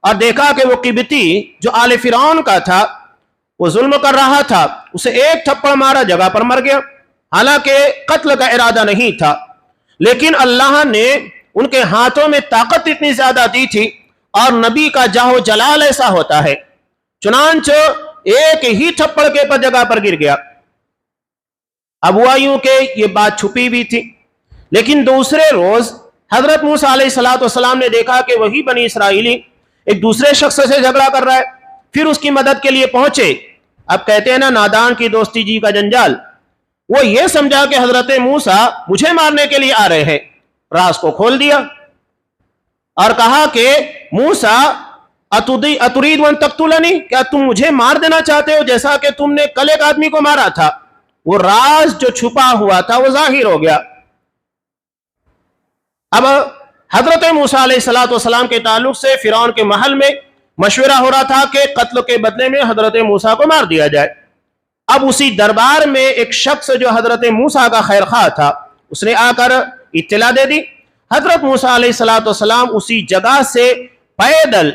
اور دیکھا کہ وہ قبطی جو آل فرعون کا تھا وہ ظلم کر رہا تھا، اسے ایک تھپڑ مارا، جگہ پر مر گیا. حالانکہ قتل کا ارادہ نہیں تھا، لیکن اللہ نے ان کے ہاتھوں میں طاقت اتنی زیادہ دی تھی، اور نبی کا جاہ و جلال ایسا ہوتا ہے، چنانچہ ایک ہی تھپڑ کے پر جگہ پر گر گیا. اب ہوا یوں کہ یہ بات چھپی بھی تھی، لیکن دوسرے روز حضرت موسیٰ علیہ السلام نے دیکھا کہ وہی بنی اسرائیلی ایک دوسرے شخص سے جھگڑا کر رہا ہے. پھر اس کی مدد کے لیے پہنچے. اب کہتے ہیں نا، نادان کی دوستی جی کا جنجال. وہ یہ سمجھا کہ حضرت موسیٰ مجھے مارنے کے لیے آ رہے ہیں، راز کو کھول دیا اور کہا کہ موسیٰ اترید ان تقتلنی، کیا تم مجھے مار دینا چاہتے ہو جیسا کہ تم نے کل ایک آدمی کو مارا تھا؟ وہ راز جو چھپا ہوا تھا وہ ظاہر ہو گیا. اب حضرت موسیٰ علیہ السلام کے تعلق سے فرعون کے محل میں مشورہ ہو رہا تھا کہ قتل کے بدلے میں حضرت موسیٰ کو مار دیا جائے. اب اسی دربار میں ایک شخص جو حضرت موسیٰ کا خیر خواہ تھا، اس نے آ کر اطلاع دے دی. حضرت موسیٰ علیہ السلام اسی جگہ سے پیدل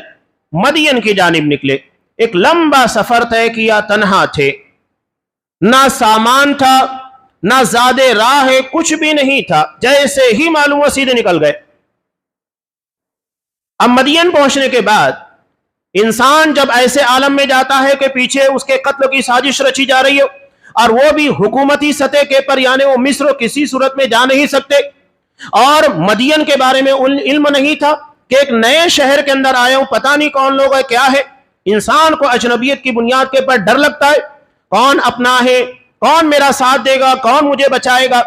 مدین کی جانب نکلے. ایک لمبا سفر طے کیا، تنہا تھے، نہ سامان تھا، نہ زیادہ راہ، کچھ بھی نہیں تھا، جیسے ہی معلوم ہوا سیدھے نکل گئے. اب مدین پہنچنے کے بعد انسان جب ایسے عالم میں جاتا ہے کہ پیچھے اس کے قتل کی سازش رچی جا رہی ہو اور وہ بھی حکومتی سطح کے پر، یعنی وہ مصر کسی صورت میں جا نہیں سکتے، اور مدین کے بارے میں علم نہیں تھا کہ ایک نئے شہر کے اندر آئے ہوں، پتہ نہیں کون لوگ ہے کیا ہے۔ انسان کو اجنبیت کی بنیاد کے پر ڈر لگتا ہے، کون اپنا ہے، کون میرا ساتھ دے گا، کون مجھے بچائے گا۔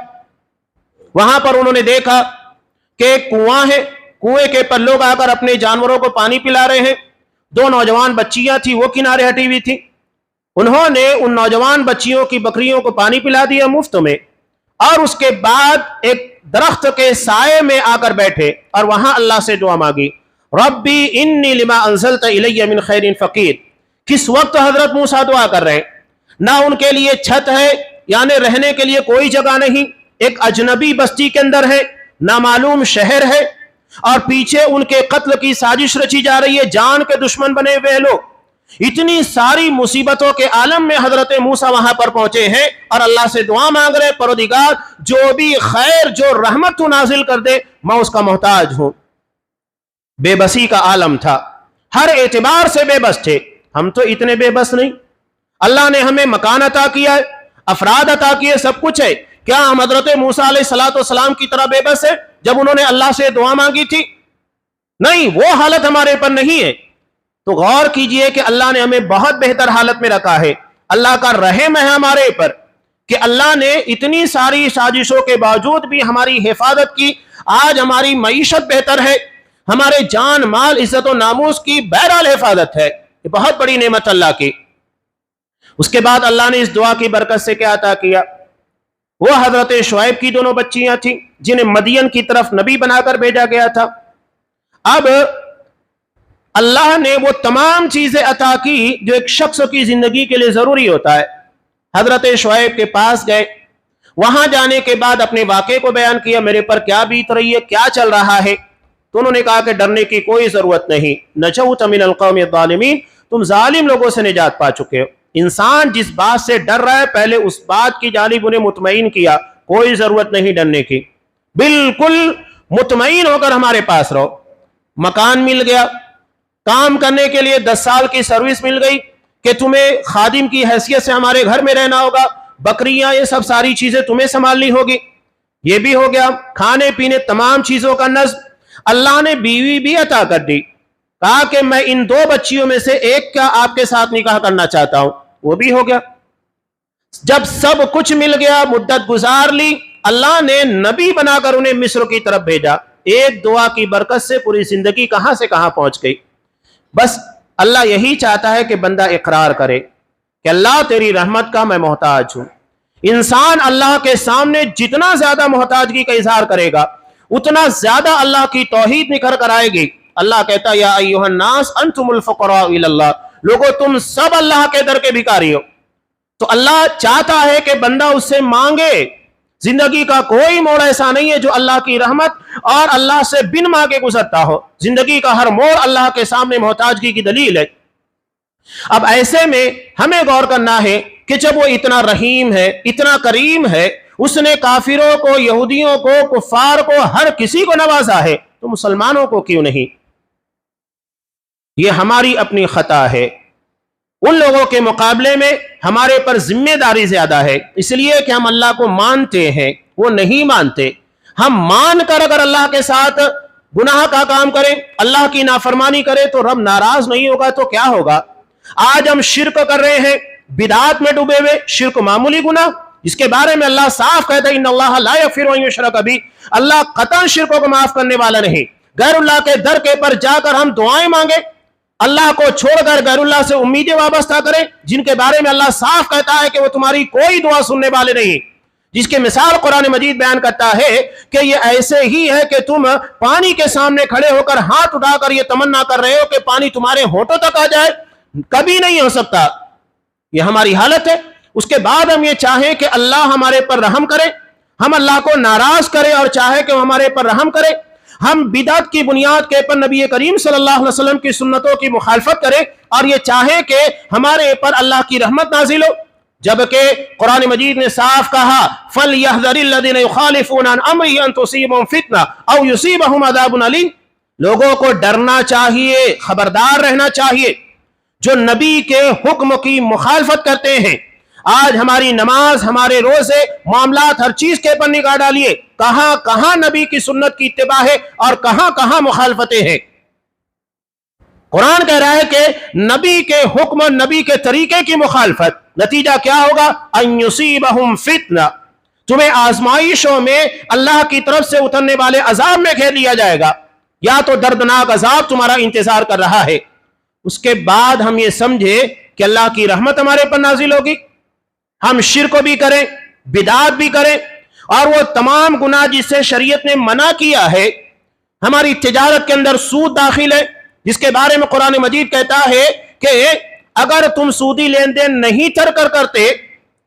وہاں پر انہوں نے دیکھا کہ ایک کنواں ہے، کنویں کے پر لوگ آ کر اپنے جانوروں کو پانی پلا رہے ہیں۔ دو نوجوان بچیاں تھیں، وہ کنارے ہٹی ہوئی تھی، انہوں نے ان نوجوان بچیوں کی بکریوں کو پانی پلا دیا مفت میں، اور اس کے بعد ایک درخت کے سائے میں آ کر بیٹھے اور وہاں اللہ سے دعا مانگی، ربی انی لما انزلت الی من خیر فقیر۔ کس وقت حضرت موسیٰ دعا کر رہے ہیں، نہ ان کے لیے چھت ہے، یعنی رہنے کے لیے کوئی جگہ نہیں، ایک اجنبی بستی کے اندر ہے، نامعلوم شہر ہے، اور پیچھے ان کے قتل کی سازش رچی جا رہی ہے، جان کے دشمن بنے ہوئے لوگ۔ اتنی ساری مصیبتوں کے عالم میں حضرت موسیٰ وہاں پر پہنچے ہیں اور اللہ سے دعا مانگ رہے، پروردگار جو بھی خیر، جو رحمت تو نازل کر دے، میں اس کا محتاج ہوں۔ بے بسی کا عالم تھا، ہر اعتبار سے بے بس تھے۔ ہم تو اتنے بے بس نہیں، اللہ نے ہمیں مکان عطا کیا ہے، افراد عطا کیے، سب کچھ ہے، کیا ہم حضرت موسیٰ علیہ السلام کی طرح بے بس ہے جب انہوں نے اللہ سے دعا مانگی تھی؟ نہیں، وہ حالت ہمارے پر نہیں ہے۔ تو غور کیجئے کہ اللہ نے ہمیں بہت بہتر حالت میں رکھا ہے، اللہ کا رحم ہے ہمارے پر کہ اللہ نے اتنی ساری سازشوں کے باوجود بھی ہماری حفاظت کی۔ آج ہماری معیشت بہتر ہے، ہمارے جان مال عزت و ناموس کی بہرحال حفاظت ہے، یہ بہت بڑی نعمت اللہ کی۔ اس کے بعد اللہ نے اس دعا کی برکت سے کیا عطا کیا؟ وہ حضرت شعیب کی دونوں بچیاں تھیں جنہیں مدین کی طرف نبی بنا کر بھیجا گیا تھا۔ اب اللہ نے وہ تمام چیزیں عطا کی جو ایک شخص کی زندگی کے لیے ضروری ہوتا ہے۔ حضرت شعیب کے پاس گئے، وہاں جانے کے بعد اپنے واقعے کو بیان کیا، میرے پر کیا بیت رہی ہے، کیا چل رہا ہے۔ تو انہوں نے کہا کہ ڈرنے کی کوئی ضرورت نہیں، نجوت من القوم الظالمین، تم ظالم لوگوں سے نجات پا چکے ہو۔ انسان جس بات سے ڈر رہا ہے پہلے اس بات کی جانب انہیں مطمئن کیا، کوئی ضرورت نہیں ڈرنے کی، بالکل مطمئن ہو کر ہمارے پاس رہو۔ مکان مل گیا، کام کرنے کے لیے 10 سال کی سروس مل گئی کہ تمہیں خادم کی حیثیت سے ہمارے گھر میں رہنا ہوگا، بکریاں یہ سب ساری چیزیں تمہیں سنبھالنی ہوگی، یہ بھی ہو گیا، کھانے پینے تمام چیزوں کا نظم۔ اللہ نے بیوی بھی عطا کر دی، کہا کہ میں ان 2 بچیوں میں سے ایک کا آپ کے ساتھ نکاح کرنا چاہتا ہوں، وہ بھی ہو گیا۔ جب سب کچھ مل گیا، مدت گزار لی، اللہ نے نبی بنا کر انہیں مصر کی طرف بھیجا۔ ایک دعا کی برکت سے پوری زندگی کہاں سے کہاں پہنچ گئی۔ بس اللہ یہی چاہتا ہے کہ بندہ اقرار کرے کہ اللہ تیری رحمت کا میں محتاج ہوں۔ انسان اللہ کے سامنے جتنا زیادہ محتاجگی کا اظہار کرے گا اتنا زیادہ اللہ کی توحید نکھر کر آئے گی۔ اللہ کہتا ہے یا ایھا الناس انتم الفقراء الی اللہ، لوگو تم سب اللہ کے در کے بھکاری ہو۔ تو اللہ چاہتا ہے کہ بندہ اس سے مانگے۔ زندگی کا کوئی موڑ ایسا نہیں ہے جو اللہ کی رحمت اور اللہ سے بن مانگے گزرتا ہو، زندگی کا ہر موڑ اللہ کے سامنے محتاجگی کی دلیل ہے۔ اب ایسے میں ہمیں غور کرنا ہے کہ جب وہ اتنا رحیم ہے، اتنا کریم ہے، اس نے کافروں کو، یہودیوں کو، کفار کو، ہر کسی کو نوازا ہے، تو مسلمانوں کو کیوں نہیں؟ یہ ہماری اپنی خطا ہے۔ ان لوگوں کے مقابلے میں ہمارے پر ذمہ داری زیادہ ہے، اس لیے کہ ہم اللہ کو مانتے ہیں، وہ نہیں مانتے۔ ہم مان کر اگر اللہ کے ساتھ گناہ کا کام کریں، اللہ کی نافرمانی کریں تو رب ناراض نہیں ہوگا تو کیا ہوگا؟ آج ہم شرک کر رہے ہیں، بدعات میں ڈوبے ہوئے، شرک معمولی گناہ جس کے بارے میں اللہ صاف کہتا ہے ان اللہ لا یغفر ان یشرک بہ، اللہ قطعا شرکوں کو معاف کرنے والا نہیں۔ غیر اللہ کے در کے پر جا کر ہم دعائیں مانگیں، اللہ کو چھوڑ کر غیر اللہ سے امیدیں وابستہ کریں جن کے بارے میں اللہ صاف کہتا ہے کہ وہ تمہاری کوئی دعا سننے والے نہیں، جس کے مثال قرآن مجید بیان کرتا ہے کہ یہ ایسے ہی ہے کہ تم پانی کے سامنے کھڑے ہو کر ہاتھ اٹھا کر یہ تمنا کر رہے ہو کہ پانی تمہارے ہونٹوں تک آ جائے، کبھی نہیں ہو سکتا۔ یہ ہماری حالت ہے۔ اس کے بعد ہم یہ چاہیں کہ اللہ ہمارے پر رحم کرے، ہم اللہ کو ناراض کرے اور چاہے کہ وہ ہمارے پر رحم کرے، ہم بدعت کی بنیاد کے پر نبی کریم صلی اللہ علیہ وسلم کی سنتوں کی مخالفت کریں اور یہ چاہیں کہ ہمارے پر اللہ کی رحمت نازل ہو، جبکہ قرآن مجید نے صاف کہا فَلْيَحْذَرِ الَّذِينَ يُخَالِفُونَ عَنْ أَمْرِهِ أَن تُصِيبَهُمْ فِتْنَةٌ أَوْ يُصِيبَهُمْ عَذَابٌ أَلِيمٌ۔ لوگوں کو ڈرنا چاہیے، خبردار رہنا چاہیے۔ جو نبی کے حکم کی مخالفت کرتے ہیں، آج ہماری نماز، ہمارے روزے، معاملات، ہر چیز کے پر نگاہ ڈالیے، کہاں کہاں نبی کی سنت کی اتباع ہے اور کہاں کہاں مخالفتیں ہیں۔ قرآن کہہ رہا ہے کہ نبی کے حکم، نبی کے طریقے کی مخالفت، نتیجہ کیا ہوگا؟ ان یصیبہم فتنہ، تمہیں آزمائشوں میں اللہ کی طرف سے اترنے والے عذاب میں گھیر لیا جائے گا، یا تو دردناک عذاب تمہارا انتظار کر رہا ہے۔ اس کے بعد ہم یہ سمجھے کہ اللہ کی رحمت ہمارے پر نازل ہوگی، ہم شرک بھی کریں، بدعات بھی کریں، اور وہ تمام گناہ جس سے شریعت نے منع کیا ہے۔ ہماری تجارت کے اندر سود داخل ہے، جس کے بارے میں قرآن مجید کہتا ہے کہ اگر تم سودی لین دین نہیں کرتے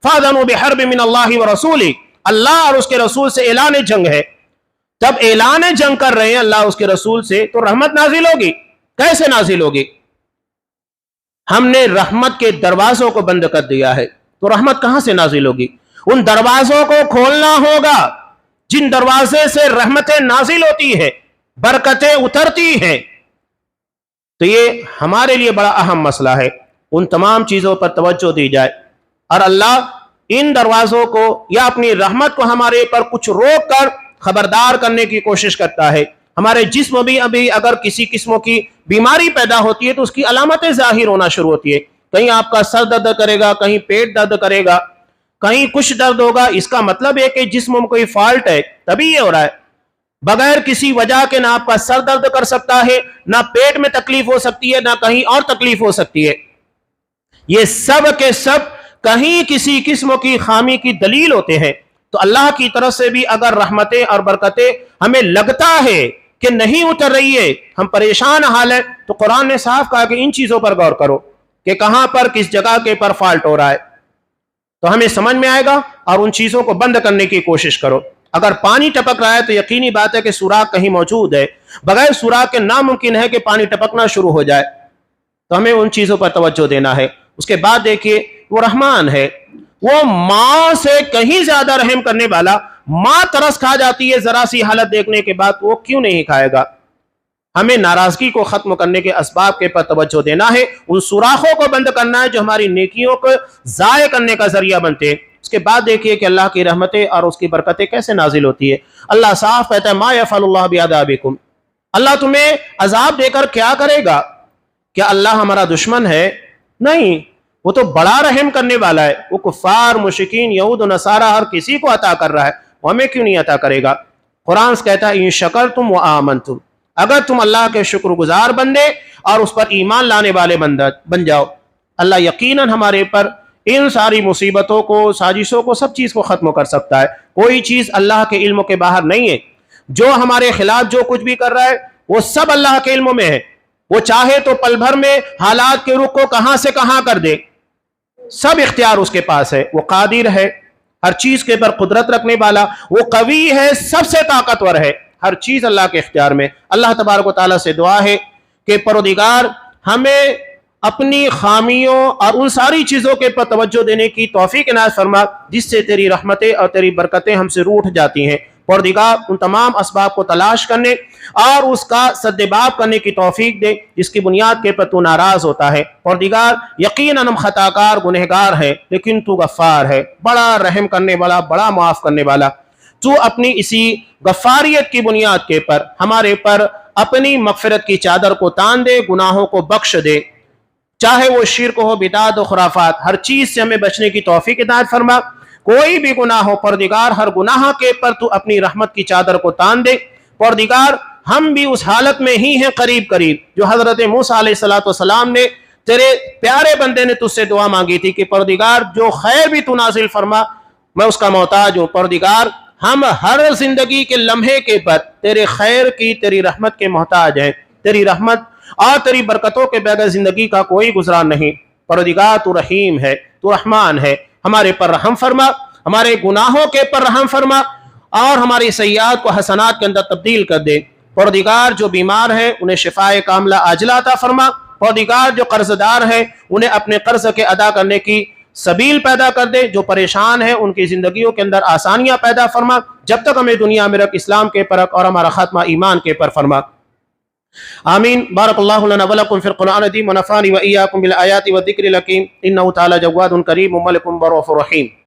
فَأْذَنُوا بِحَرْبٍ مِّنَ اللَّهِ وَرَسُولِهِ، اللہ اور اس کے رسول سے اعلان جنگ ہے۔ جب اعلان جنگ کر رہے ہیں اللہ اس کے رسول سے، تو رحمت نازل ہوگی۔ کیسے نازل ہوگی؟ ہم نے رحمت کے دروازوں کو بند کر دیا ہے، تو رحمت کہاں سے نازل ہوگی؟ ان دروازوں کو کھولنا ہوگا جن دروازے سے رحمتیں نازل ہوتی ہے، برکتیں اترتی ہیں۔ تو یہ ہمارے لیے بڑا اہم مسئلہ ہے، ان تمام چیزوں پر توجہ دی جائے، اور اللہ ان دروازوں کو یا اپنی رحمت کو ہمارے پر کچھ روک کر خبردار کرنے کی کوشش کرتا ہے۔ ہمارے جسم بھی ابھی اگر کسی قسم کی بیماری پیدا ہوتی ہے تو اس کی علامتیں ظاہر ہونا شروع ہوتی ہے، کہیں آپ کا سر درد کرے گا، کہیں پیٹ درد کرے گا، کہیں کچھ درد ہوگا، اس کا مطلب ہے کہ جسم میں کوئی فالٹ ہے، تبھی یہ ہو رہا ہے۔ بغیر کسی وجہ کے نہ آپ کا سر درد کر سکتا ہے، نہ پیٹ میں تکلیف ہو سکتی ہے، نہ کہیں اور تکلیف ہو سکتی ہے۔ یہ سب کے سب کہیں کسی قسم کی خامی کی دلیل ہوتے ہیں۔ تو اللہ کی طرف سے بھی اگر رحمتیں اور برکتیں ہمیں لگتا ہے کہ نہیں اتر رہی ہے، ہم پریشان حال ہیں، تو قرآن نے صاف کہا کہ ان چیزوں پر غور کرو کہ کہاں پر کس جگہ کے پر فالٹ ہو رہا ہے، تو ہمیں سمجھ میں آئے گا، اور ان چیزوں کو بند کرنے کی کوشش کرو۔ اگر پانی ٹپک رہا ہے تو یقینی بات ہے کہ سوراخ کہیں موجود ہے، بغیر سوراخ کے ناممکن ہے کہ پانی ٹپکنا شروع ہو جائے، تو ہمیں ان چیزوں پر توجہ دینا ہے۔ اس کے بعد دیکھیے وہ رحمان ہے، وہ ماں سے کہیں زیادہ رحم کرنے والا۔ ماں ترس کھا جاتی ہے ذرا سی حالت دیکھنے کے بعد، وہ کیوں نہیں کھائے گا؟ ہمیں ناراضگی کو ختم کرنے کے اسباب کے پر توجہ دینا ہے، ان سوراخوں کو بند کرنا ہے جو ہماری نیکیوں کو ضائع کرنے کا ذریعہ بنتے ہیں۔ اس کے بعد دیکھیے کہ اللہ کی رحمتیں اور اس کی برکتیں کیسے نازل ہوتی ہے۔ اللہ صاف کہتا ہے ما یفعل اللہ بعذابکم، اللہ تمہیں عذاب دے کر کیا کرے گا؟ کیا اللہ ہمارا دشمن ہے؟ نہیں، وہ تو بڑا رحم کرنے والا ہے۔ وہ کفار، مشرکین، یہود و نصارہ ہر کسی کو عطا کر رہا ہے، وہ ہمیں کیوں نہیں عطا کرے گا؟ قرآن کہتا ہے ان شکرتم وآمنتم، اگر تم اللہ کے شکر گزار بندے اور اس پر ایمان لانے والے بن جاؤ، اللہ یقیناً ہمارے پر ان ساری مصیبتوں کو، سازشوں کو، سب چیز کو ختم کر سکتا ہے۔ کوئی چیز اللہ کے علم کے باہر نہیں ہے۔ جو ہمارے خلاف جو کچھ بھی کر رہا ہے وہ سب اللہ کے علم میں ہے۔ وہ چاہے تو پل بھر میں حالات کے رخ کو کہاں سے کہاں کر دے، سب اختیار اس کے پاس ہے۔ وہ قادر ہے، ہر چیز کے پر قدرت رکھنے والا، وہ قوی ہے، سب سے طاقتور ہے، ہر چیز اللہ کے اختیار میں۔ اللہ تبارک و تعالیٰ سے دعا ہے کہ پروردگار ہمیں اپنی خامیوں اور ان ساری چیزوں کے پر توجہ دینے کی توفیق عنایت فرما جس سے تیری رحمتیں اور تیری برکتیں ہم سے روٹھ جاتی ہیں۔ پروردگار ان تمام اسباب کو تلاش کرنے اور اس کا سدباب کرنے کی توفیق دے جس کی بنیاد کے پر تو ناراض ہوتا ہے۔ پروردگار یقیناً ہم خطاکار گنہگار ہیں، لیکن تو غفار ہے، بڑا رحم کرنے والا، بڑا معاف کرنے والا۔ تو اپنی اسی غفاریت کی بنیاد کے پر ہمارے پر اپنی مغفرت کی چادر کو تان دے، گناہوں کو بخش دے، چاہے وہ شرک ہو، بدعت و خرافات، ہر چیز سے ہمیں بچنے کی توفیق عنایت فرما۔ کوئی بھی گناہ ہو پروردگار، ہر گناہ کے پر تو اپنی رحمت کی چادر کو تان دے۔ پروردگار ہم بھی اس حالت میں ہی ہیں قریب قریب جو حضرت موسیٰ علیہ السلام نے، تیرے پیارے بندے نے تجھ سے دعا مانگی تھی کہ پروردگار جو خیر بھی تو نازل فرما، میں اس کا محتاج ہوں۔ پروردگار ہم ہر زندگی کے لمحے کے پر تیرے خیر کی، تیری رحمت کے محتاج ہیں۔ تیری رحمت اور تیری برکتوں کے بغیر زندگی کا کوئی گزران نہیں۔ پروردگار تو رحیم ہے، تو رحمان ہے، ہمارے پر رحم فرما، ہمارے گناہوں کے پر رحم فرما اور ہماری سیئات کو حسنات کے اندر تبدیل کر دے۔ پروردگار جو بیمار ہے انہیں شفاء کاملہ عاجلہ عطا فرما۔ پروردگار جو قرض دار ہے انہیں اپنے قرض کے ادا کرنے کی سبیل پیدا کر دے۔ جو پریشان ہیں ان کی زندگیوں کے اندر آسانیاں پیدا فرما۔ جب تک ہمیں دنیا میں رکھ، اسلام کے پر اور ہمارا خاتمہ ایمان کے پر فرما۔ آمین. بارک اللہ لنا ولکم فی القرآن العظیم ونفعني وإياكم بالآیات والذکر الحکیم انہ تعالی جواد کریم ملک بر رحیم.